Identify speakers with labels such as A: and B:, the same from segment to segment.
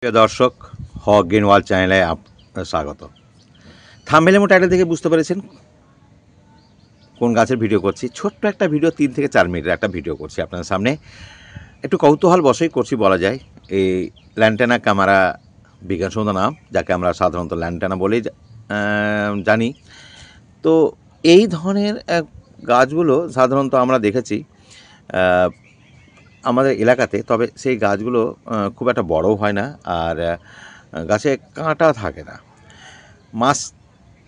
A: প্রিয় দর্শক, হক green world চ্যানেলে স্বাগত। থাম্বনেল এবং টাইটেল থেকে বুঝতে পেরেছেন কোন গাছের ভিডিও করছি। ছোট্ট একটা ভিডিও, 3 থেকে 4 মিনিটের একটা ভিডিও করছি আপনাদের সামনে। একটু কৌতূহল বশেই করছি বলা যায়। এই ল্যান্টেনা ক্যামেরা বিজ্ঞানসম্মত নাম, যাকে আমরা সাধারণত ল্যান্টেনা বলেই জানি। তো এই ধরনের গাছগুলো সাধারণত আমরা দেখেছি আমাদের এলাকাতে, তবে সেই গাছগুলো খুব একটা বড়ও হয় না, আর গাছে কাঁটা থাকে না।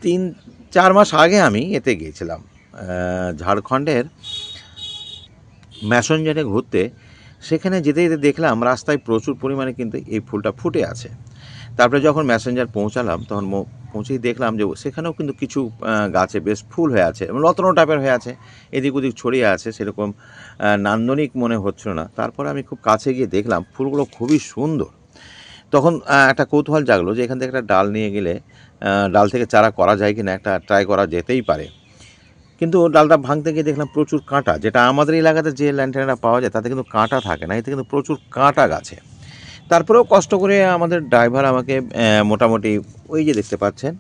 A: 3-4 মাস আগে আমি এতে গিয়েছিলাম, ঝাড়খণ্ডের ম্যাসেঞ্জারে ঘুরতে। সেখানে যেতে যেতে দেখলাম রাস্তায় প্রচুর পরিমাণে কিন্তু এই ফুলটা ফুটে আছে। তারপরে যখন ম্যাসেঞ্জার পৌঁছালাম, তখন পৌঁছেই দেখলাম যে সেখানেও কিন্তু কিছু গাছে বেশ ফুল হয়ে আছে, লতানো টাইপের হয়ে আছে, এদিক ওদিক ছড়িয়ে আছে, সেরকম নান্দনিক মনে হচ্ছিল না। তারপরে আমি খুব কাছে গিয়ে দেখলাম ফুলগুলো খুবই সুন্দর। তখন একটা কৌতূহল জাগলো যে এখান থেকে একটা ডাল নিয়ে গেলে ডাল থেকে চারা করা যায় কি না, একটা ট্রাই করা যেতেই পারে। কিন্তু ডালটা ভাঙতে গিয়ে দেখলাম প্রচুর কাঁটা, যেটা আমাদের এলাকাতে যে ল্যান্টেনাটা পাওয়া যায় তাতে কিন্তু কাঁটা থাকে না, এতে কিন্তু প্রচুর কাঁটা গাছে। তারপরেও কষ্ট করে আমাদের ড্রাইভার আমাকে মোটামুটি ওই যে দেখতে পাচ্ছেন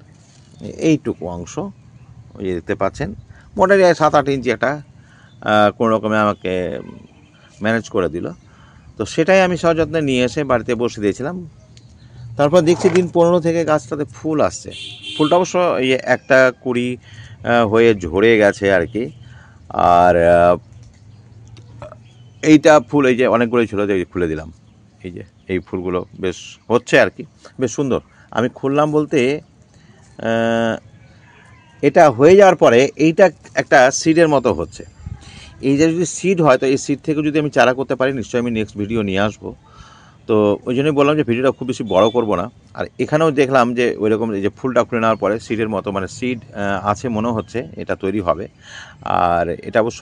A: এইটুকু অংশ, ওই যে দেখতে পাচ্ছেন মোটামুটি 7-8 ইঞ্চি একটা কোনো রকমে আমাকে ম্যানেজ করে দিল। তো সেটাই আমি সযত্নে নিয়ে এসে বাড়িতে বসে দিয়েছিলাম। তারপর দেখছি দিন 15 থেকে গাছটাতে ফুল আসছে। ফুলটা অবশ্য এই একটা কুড়ি হয়ে ঝরে গেছে আর কি। আর এইটা ফুল এই যে অনেকগুলোই ছিল, যে খুলে দিলাম, এই যে এই ফুলগুলো বেশ হচ্ছে আর কি, বেশ সুন্দর। আমি খুললাম বলতে এটা হয়ে যাওয়ার পরে এইটা একটা সিডের মতো হচ্ছে। এই যে যদি সিড হয়, তো এই সিড থেকে যদি আমি চারা করতে পারি, নিশ্চয়ই আমি নেক্সট ভিডিও নিয়ে আসবো। তো ওই জন্যই বললাম যে ভিডিওটা খুব বেশি বড় করব না। আর এখানেও দেখলাম যে ওই রকম এই যে ফুলটা খুলে নেওয়ার পরে সিডের মতো, মানে সিড আছে মনে হচ্ছে, এটা তৈরি হবে। আর এটা অবশ্য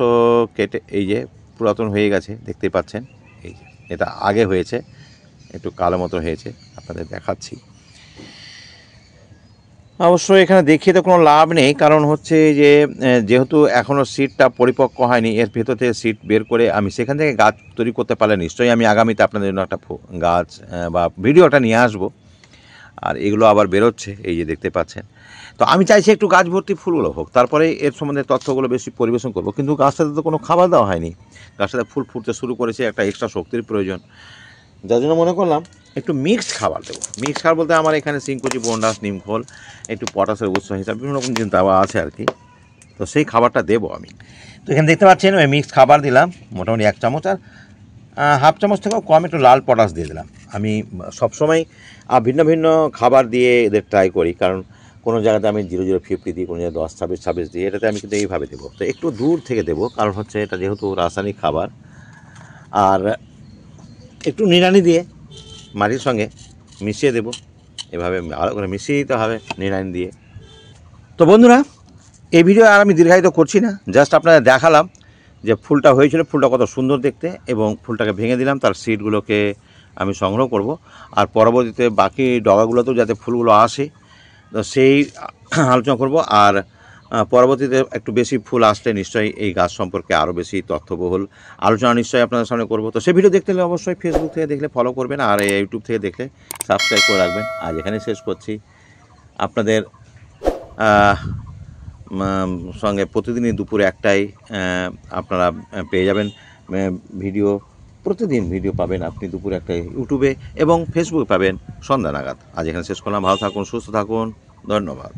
A: কেটে এই যে পুরাতন হয়ে গেছে, দেখতেই পাচ্ছেন। এই যে এটা আগে হয়েছে, একটু কালো মতো হয়েছে, আপনাদের দেখাচ্ছি। অবশ্যই এখানে দেখিয়ে তো কোনো লাভ নেই, কারণ হচ্ছে যে যেহেতু এখনও সিডটা পরিপক্ক হয়নি, এর ভেতর থেকে সিড বের করে আমি সেখান থেকে গাছ তৈরি করতে পারলে নিশ্চয়ই আমি আগামীতে আপনাদের জন্য একটা গাছ বা ভিডিওটা নিয়ে আসবো। আর এগুলো আবার বেরোচ্ছে, এই যে দেখতে পাচ্ছেন। তো আমি চাইছি একটু গাছ ভর্তি ফুলগুলো হোক, তারপরে এর সম্বন্ধে তথ্যগুলো বেশি পরিবেশন করবো। কিন্তু গাছটাতে তো কোনো খাবার দেওয়া হয়নি, গাছটাতে ফুল ফুটতে শুরু করেছে, একটা এক্সট্রা শক্তির প্রয়োজন, যার জন্য মনে করলাম একটু মিক্সড খাবার দেবো। মিক্সড খাবার বলতে আমার এখানে সিংকুচি, বন্ডাস, নিমখোল, একটু পটাশের উৎস হিসাবে বিভিন্ন রকম জিনিস দেওয়া আছে আর কি। তো সেই খাবারটা দেবো আমি। তো এখানে দেখতে পাচ্ছেন ওই মিক্সড খাবার দিলাম মোটামুটি 1 চামচ, আর হাফ চামচ থেকেও কম একটু লাল পটাশ দিয়ে দিলাম। আমি সবসময় ভিন্ন ভিন্ন খাবার দিয়ে এদের ট্রাই করি, কারণ কোনো জায়গাতে আমি 0-0-50 দিই, কোনো জায়গায় 10-26 দিই, এটাতে আমি কিন্তু এইভাবে দেবো। তো একটু দূর থেকে দেবো, কারণ হচ্ছে এটা যেহেতু রাসায়নিক খাবার। আর একটু নিড়ানি দিয়ে মাটির সঙ্গে মিশিয়ে দেব, এভাবে ভালো করে মিশিয়ে দিতে হবে নিড়ানি দিয়ে। তো বন্ধুরা, এই ভিডিও আর আমি দীর্ঘায়িত করছি না, জাস্ট আপনাদের দেখালাম যে ফুলটা হয়েছিল, ফুলটা কত সুন্দর দেখতে, এবং ফুলটাকে ভেঙে দিলাম, তার সিডগুলোকে আমি সংগ্রহ করব। আর পরবর্তীতে বাকি ডগাগুলোতেও যাতে ফুলগুলো আসে, তো সেই আলোচনা করব। আর পরবর্তীতে একটু বেশি ফুল আসলে নিশ্চয়ই এই গাছ সম্পর্কে আরও বেশি তথ্যবহুল আলোচনা নিশ্চয়ই আপনাদের সামনে করব। তো সেই ভিডিও দেখতে হলে অবশ্যই ফেসবুক থেকে দেখলে ফলো করবেন, আর ইউটিউব থেকে দেখলে সাবস্ক্রাইব করে রাখবেন। আজ এখানে শেষ করছি। আপনাদের সঙ্গে প্রতিদিনই দুপুর 1টায় আপনারা পেয়ে যাবেন ভিডিও, প্রতিদিন ভিডিও পাবেন আপনি দুপুর 1টায় ইউটিউবে, এবং ফেসবুকে পাবেন সন্ধ্যা নাগাদ। আজ এখানে শেষ করলাম। ভালো থাকুন, সুস্থ থাকুন, ধন্যবাদ।